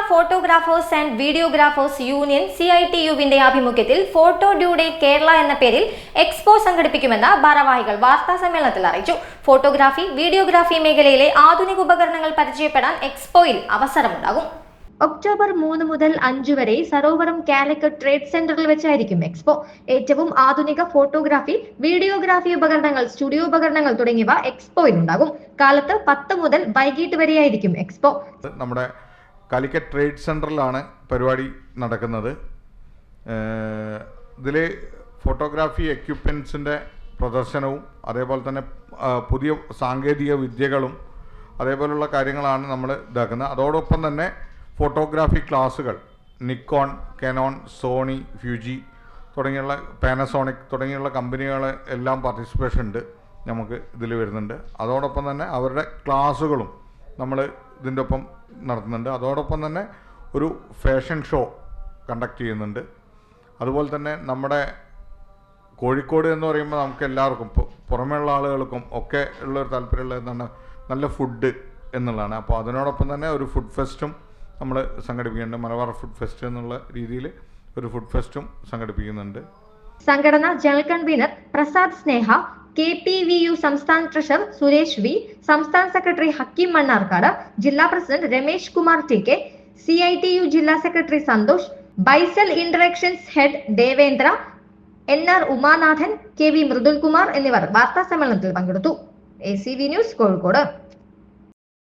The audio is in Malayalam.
ഫോട്ടോഗ്രാഫേഴ്സ് ആൻഡ് വീഡിയോഗ്രാഫേഴ്സ് യൂണിയൻ CITU-വിന്റെ ആഭിമുഖ്യത്തിൽ ഫോട്ടോ ഡ്യൂഡേ കേരള എന്ന പേരിൽ എക്സ്പോ സംഘടിപ്പിക്കുമെന്ന് ഭാരവാഹികൾ വാർത്താസമ്മേളനത്തിൽ അറിയിച്ചു. ഫോട്ടോഗ്രാഫി, വീഡിയോഗ്രാഫി മേഖലയിലെ ആധുനിക ഉപകരണങ്ങൾ പരിചയപ്പെടാൻ എക്സ്പോയിൽ അവസരമുണ്ടാകും. ഒക്ടോബർ 3 മുതൽ 5 വരെ സരോവരം കാലിക്കറ്റ് ട്രേഡ് സെന്ററിൽ വെച്ചായിരിക്കും എക്സ്പോ. ഏറ്റവും ആധുനിക ഫോട്ടോഗ്രാഫി, വീഡിയോഗ്രാഫി ഉപകരണങ്ങൾ, സ്റ്റുഡിയോ ഉപകരണങ്ങൾ തുടങ്ങിയവ എക്സ്പോയിൽ ഉണ്ടാകും. കാലത്ത് 10 മുതൽ വൈകിട്ട് വരെയായിരിക്കും എക്സ്പോ. നമ്മുടെ കാലിക്കറ്റ് ട്രേഡ് സെന്ററിലാണ് പരിപാടി നടക്കുന്നത്. ഇതിൽ ഫോട്ടോഗ്രാഫി എക്യുപ്മെൻസിൻ്റെ പ്രദർശനവും അതേപോലെ തന്നെ പുതിയ സാങ്കേതിക വിദ്യകളും അതേപോലുള്ള കാര്യങ്ങളാണ് നമ്മൾ ഇതാക്കുന്നത്. അതോടൊപ്പം തന്നെ ഫോട്ടോഗ്രാഫി ക്ലാസ്സുകൾ നിക്കോൺ, കനോൺ, സോണി, ഫ്യൂജി തുടങ്ങിയുള്ള പാനസോണിക് തുടങ്ങിയുള്ള കമ്പനികൾ എല്ലാം പാർട്ടിസിപ്പേഷൻ ഉണ്ട്, നമുക്ക് ഇതിൽ വരുന്നുണ്ട്. അതോടൊപ്പം തന്നെ അവരുടെ ക്ലാസ്സുകളും നമ്മൾ ഇതിൻ്റെ ഒപ്പം നടത്തുന്നുണ്ട്. അതോടൊപ്പം തന്നെ ഒരു ഫാഷൻ ഷോ കണ്ടക്ട് ചെയ്യുന്നുണ്ട്. അതുപോലെ തന്നെ നമ്മുടെ കോഴിക്കോട് എന്ന് പറയുമ്പോൾ നമുക്ക് എല്ലാവർക്കും പുറമേയുള്ള ആളുകൾക്കും ഒക്കെ ഉള്ളൊരു താല്പര്യമുള്ള എന്താണ് നല്ല ഫുഡ് എന്നുള്ളതാണ്. അപ്പോൾ അതിനോടൊപ്പം തന്നെ ഒരു ഫുഡ് ഫെസ്റ്റും നമ്മൾ സംഘടിപ്പിക്കുന്നുണ്ട്. മലബാർ ഫുഡ് ഫെസ്റ്റ് എന്നുള്ള രീതിയിൽ ഒരു ഫുഡ് ഫെസ്റ്റും സംഘടിപ്പിക്കുന്നുണ്ട്. സംഘടന general convener Prasad Sneha, KPVU സംസ്ഥാന ട്രഷറർ സുരേഷ് V, സംസ്ഥാന സെക്രട്ടറി ഹക്കീം മണ്ണാർക്കാട്, ജില്ലാ president Ramesh Kumar TK, CITU ജില്ലാ സെക്രട്ടറി സന്തോഷ്, ബൈസൽ interactions head Devendra, NR Umanathan, KV Mridul Kumar എന്നിവർ വാർത്താ സമ്മേളനത്തിൽ പങ്കെടുത്തു. ACV news, Kozhikode.